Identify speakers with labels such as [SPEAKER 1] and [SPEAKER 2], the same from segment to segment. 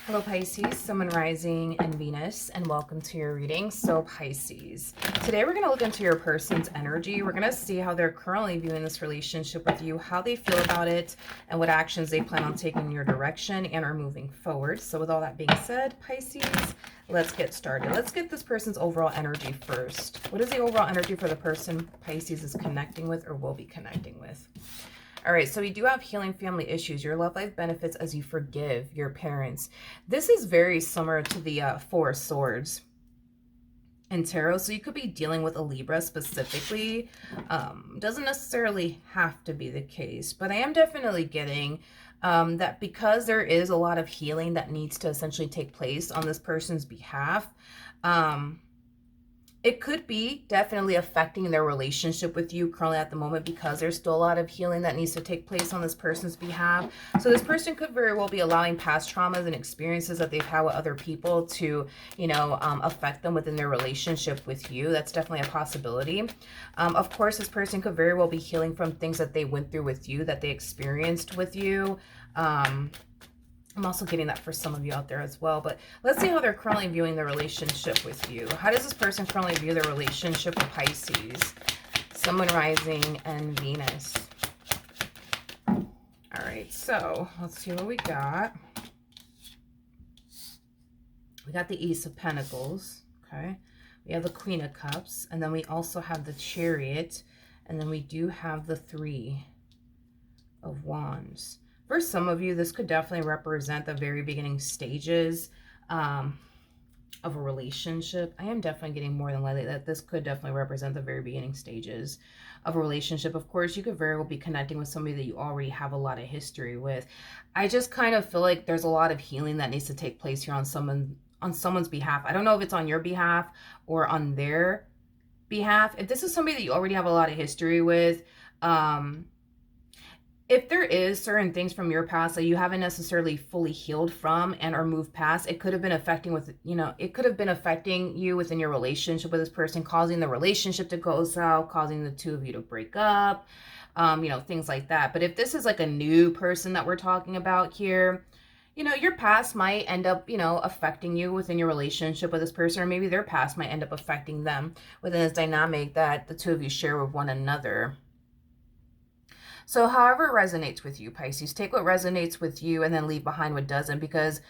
[SPEAKER 1] Hello Pisces, Sun, Moon, Rising, and Venus, and welcome to your reading. So Pisces, today we're going to look into your person's energy. We're going to see how they're currently viewing this relationship with you, how they feel about it, and what actions they plan on taking in your direction and are moving forward. So with all that being said, Pisces, let's get started. Let's get this person's overall energy first. What is the overall energy for the person Pisces is connecting with or will be connecting with? All right, so we do have healing family issues. Your love life benefits as you forgive your parents. This is very similar to the Four of Swords in tarot. So you could be dealing with a Libra specifically. Doesn't necessarily have to be the case, but I am definitely getting that because there is a lot of healing that needs to essentially take place on this person's behalf. It could be definitely affecting their relationship with you currently at the moment because there's still a lot of healing that needs to take place on this person's behalf. So this person could very well be allowing past traumas and experiences that they've had with other people to, affect them within their relationship with you. That's definitely a possibility. Of course, this person could very well be healing from things that they went through with you, that they experienced with you. I'm also getting that for some of you out there as well. But let's see how they're currently viewing the relationship with you. How does this person currently view their relationship with Pisces? Sun, Moon, Rising, and Venus. All right, so let's see what we got. We got the Ace of Pentacles, okay? We have the Queen of Cups, and then we also have the Chariot, and then we do have the Three of Wands. For some of you, this could definitely represent the very beginning stages of a relationship. I am definitely getting more than likely that this could definitely represent the very beginning stages of a relationship. Of course, you could very well be connecting with somebody that you already have a lot of history with. I just kind of feel like there's a lot of healing that needs to take place here on someone's behalf. I don't know if it's on your behalf or on their behalf. If this is somebody that you already have a lot of history with, if there is certain things from your past that you haven't necessarily fully healed from and or moved past, it could have been affecting you within your relationship with this person, causing the relationship to go south, causing the two of you to break up, things like that. But if this is like a new person that we're talking about here, your past might end up, affecting you within your relationship with this person, or maybe their past might end up affecting them within this dynamic that the two of you share with one another. So however it resonates with you, Pisces, take what resonates with you and then leave behind what doesn't. Because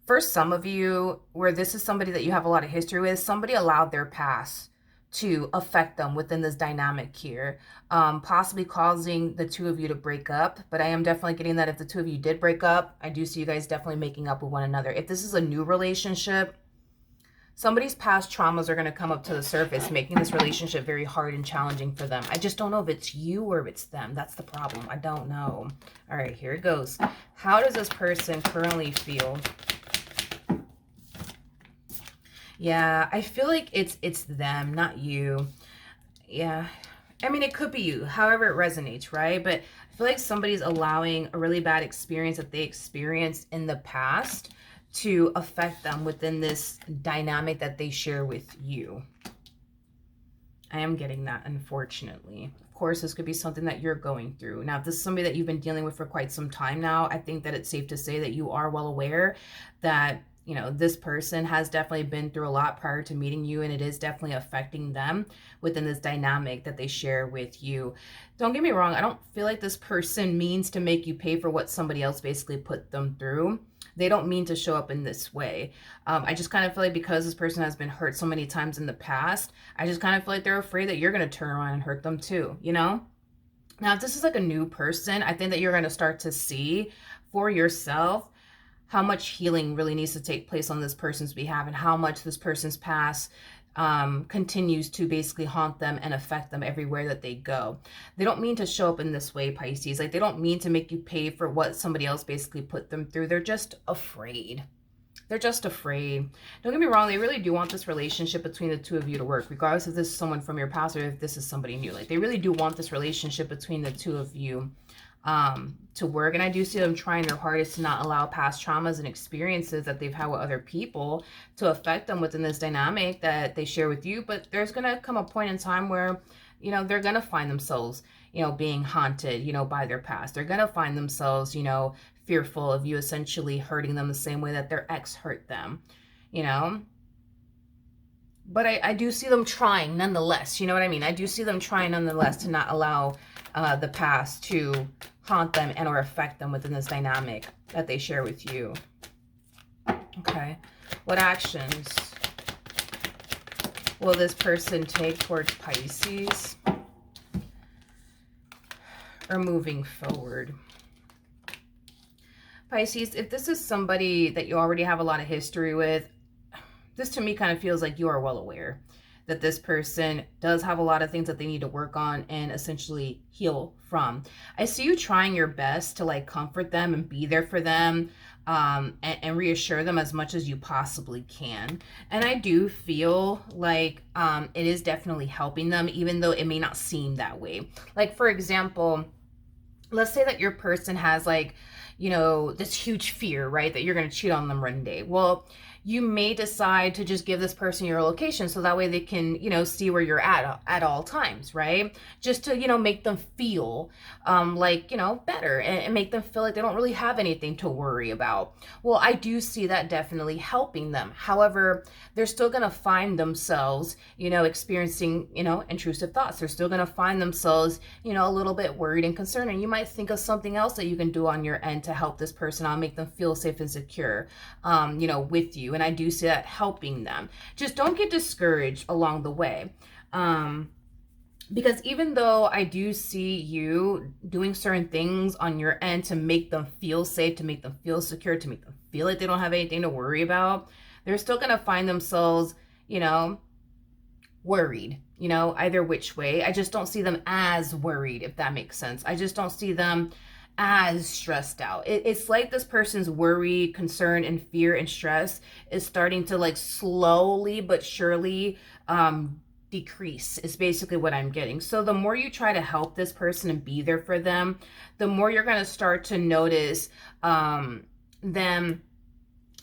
[SPEAKER 1] for some of you, where this is somebody that you have a lot of history with, somebody allowed their past to affect them within this dynamic here, possibly causing the two of you to break up. But I am definitely getting that if the two of you did break up, I do see you guys definitely making up with one another. If this is a new relationship, somebody's past traumas are going to come up to the surface, making this relationship very hard and challenging for them. I just don't know if it's you or if it's them. That's the problem. I don't know. All right, here it goes. How does this person currently feel? Yeah, I feel like it's them, not you. Yeah. I mean, it could be you, however it resonates, right? But I feel like somebody's allowing a really bad experience that they experienced in the past to affect them within this dynamic that they share with you. I am getting that, unfortunately. Of course, this could be something that you're going through. Now, if this is somebody that you've been dealing with for quite some time now, I think that it's safe to say that you are well aware that, this person has definitely been through a lot prior to meeting you, and it is definitely affecting them within this dynamic that they share with you. Don't get me wrong, I don't feel like this person means to make you pay for what somebody else basically put them through. They don't mean to show up in this way. I just kind of feel like because this person has been hurt so many times in the past, I just kind of feel like they're afraid that you're going to turn around and hurt them too, Now, if this is like a new person, I think that you're going to start to see for yourself how much healing really needs to take place on this person's behalf and how much this person's past continues to basically haunt them and affect them everywhere that they go. They don't mean to show up in this way, Pisces. Like, they don't mean to make you pay for what somebody else basically put them through. They're just afraid. They're just afraid. Don't get me wrong, they really do want this relationship between the two of you to work, regardless if this is someone from your past or if this is somebody new. Like, they really do want this relationship between the two of you to work. And I do see them trying their hardest to not allow past traumas and experiences that they've had with other people to affect them within this dynamic that they share with you. But there's going to come a point in time where, they're going to find themselves, being haunted, by their past. They're going to find themselves, fearful of you essentially hurting them the same way that their ex hurt them, you know? But I do see them trying nonetheless. You know what I mean? I do see them trying nonetheless to not allow the past to haunt them and or affect them within this dynamic that they share with you. Okay. What actions will this person take towards Pisces or moving forward? Pisces, if this is somebody that you already have a lot of history with, this to me kind of feels like you are well aware that this person does have a lot of things that they need to work on and essentially heal from. I see you trying your best to like comfort them and be there for them, and reassure them as much as you possibly can. And I do feel like it is definitely helping them, even though it may not seem that way. Like, for example, let's say that your person has like, you know, this huge fear, right, that you're going to cheat on them one day. Well, you may decide to just give this person your location so that way they can, you know, see where you're at all times, right? Just to, you know, make them feel like, you know, better, and make them feel like they don't really have anything to worry about. Well, I do see that definitely helping them. However, they're still going to find themselves, you know, experiencing, you know, intrusive thoughts. They're still going to find themselves, you know, a little bit worried and concerned. And you might think of something else that you can do on your end to help this person out, make them feel safe and secure, you know, with you. And I do see that helping them. Just don't get discouraged along the way. Because even though I do see you doing certain things on your end to make them feel safe, to make them feel secure, to make them feel like they don't have anything to worry about, they're still going to find themselves, you know, worried, you know, either which way. I just don't see them as worried, if that makes sense. I just don't see them as stressed out. It's like this person's worry, concern, and fear and stress is starting to like slowly but surely decrease, is basically what I'm getting. So the more you try to help this person and be there for them, the more you're going to start to notice them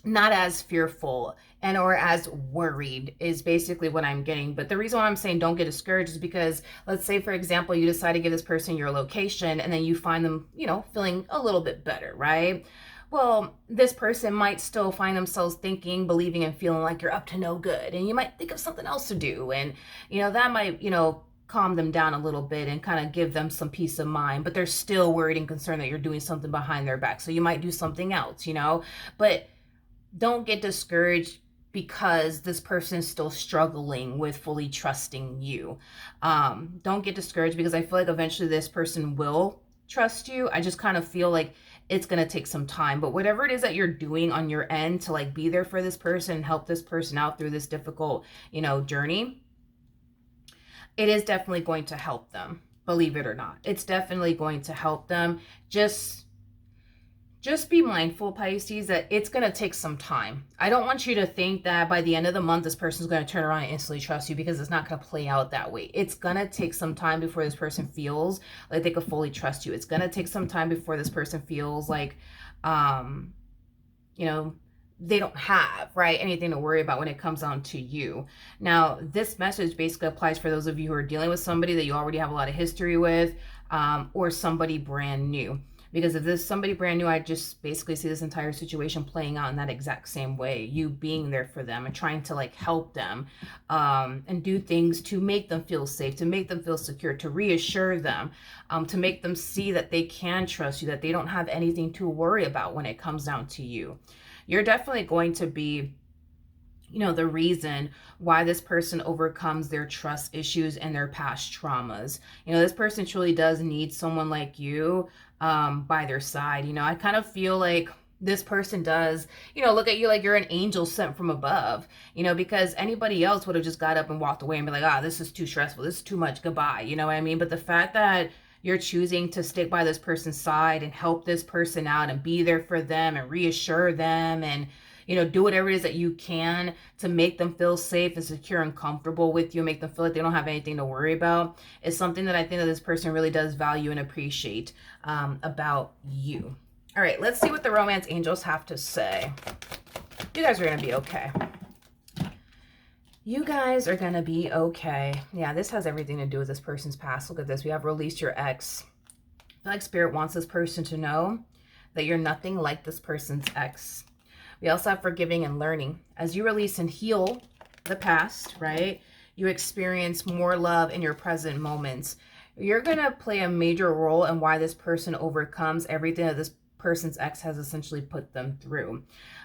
[SPEAKER 1] not as fearful and or as worried, is basically what I'm getting. But the reason why I'm saying don't get discouraged is because, let's say, for example, you decide to give this person your location and then you find them, you know, feeling a little bit better, right? Well, this person might still find themselves thinking, believing, and feeling like you're up to no good. And you might think of something else to do. And, you know, that might, you know, calm them down a little bit and kind of give them some peace of mind. But they're still worried and concerned that you're doing something behind their back. So you might do something else, you know. But don't get discouraged because this person is still struggling with fully trusting you. Don't get discouraged because I feel like eventually this person will trust you. I just kind of feel like it's going to take some time. But whatever it is that you're doing on your end to like be there for this person and help this person out through this difficult, you know, journey, it is definitely going to help them. Believe it or not, it's definitely going to help them. Just be mindful, Pisces, that it's going to take some time. I don't want you to think that by the end of the month, this person's going to turn around and instantly trust you, because it's not going to play out that way. It's going to take some time before this person feels like they could fully trust you. It's going to take some time before this person feels like, you know, they don't have, right, anything to worry about when it comes down to you. Now, this message basically applies for those of you who are dealing with somebody that you already have a lot of history with, or somebody brand new. Because if this is somebody brand new, I just basically see this entire situation playing out in that exact same way. You being there for them and trying to like help them, and do things to make them feel safe, to make them feel secure, to reassure them, to make them see that they can trust you, that they don't have anything to worry about when it comes down to you. You're definitely going to be, you know, the reason why this person overcomes their trust issues and their past traumas. You know, this person truly does need someone like you by their side. You know, I kind of feel like this person does, you know, look at you like you're an angel sent from above, you know, because anybody else would have just got up and walked away and be like, ah, this is too stressful, this is too much, goodbye. You know what I mean? But the fact that you're choosing to stick by this person's side and help this person out and be there for them and reassure them and, you know, do whatever it is that you can to make them feel safe and secure and comfortable with you, make them feel like they don't have anything to worry about, is something that I think that this person really does value and appreciate about you. All right, let's see what the romance angels have to say. You guys are going to be okay. You guys are going to be okay. Yeah, this has everything to do with this person's past. Look at this. We have released your ex. I feel like Spirit wants this person to know that you're nothing like this person's ex. We also have forgiving and learning. As you release and heal the past, right, you experience more love in your present moments. You're going to play a major role in why this person overcomes everything that this person's ex has essentially put them through.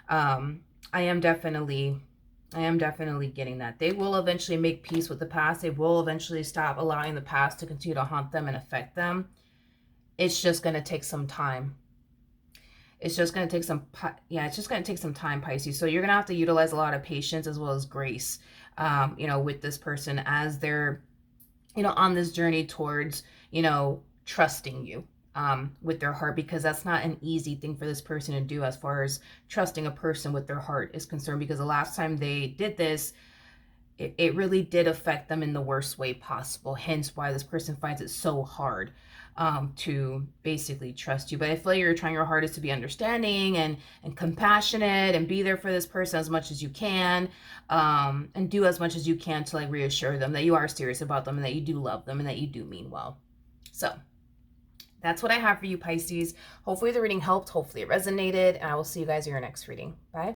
[SPEAKER 1] I am definitely getting that. They will eventually make peace with the past. They will eventually stop allowing the past to continue to haunt them and affect them. It's just going to take some time. It's just going to take some, it's just going to take some time, Pisces. So you're going to have to utilize a lot of patience as well as grace, with this person as they're, on this journey towards, trusting you with their heart, because that's not an easy thing for this person to do as far as trusting a person with their heart is concerned, because the last time they did this, it really did affect them in the worst way possible. Hence why this person finds it so hard to basically trust you. But I feel like you're trying your hardest to be understanding and compassionate and be there for this person as much as you can, and do as much as you can to like reassure them that you are serious about them and that you do love them and that you do mean well. So that's what I have for you, Pisces. Hopefully the reading helped. Hopefully it resonated. And I will see you guys in your next reading. Bye.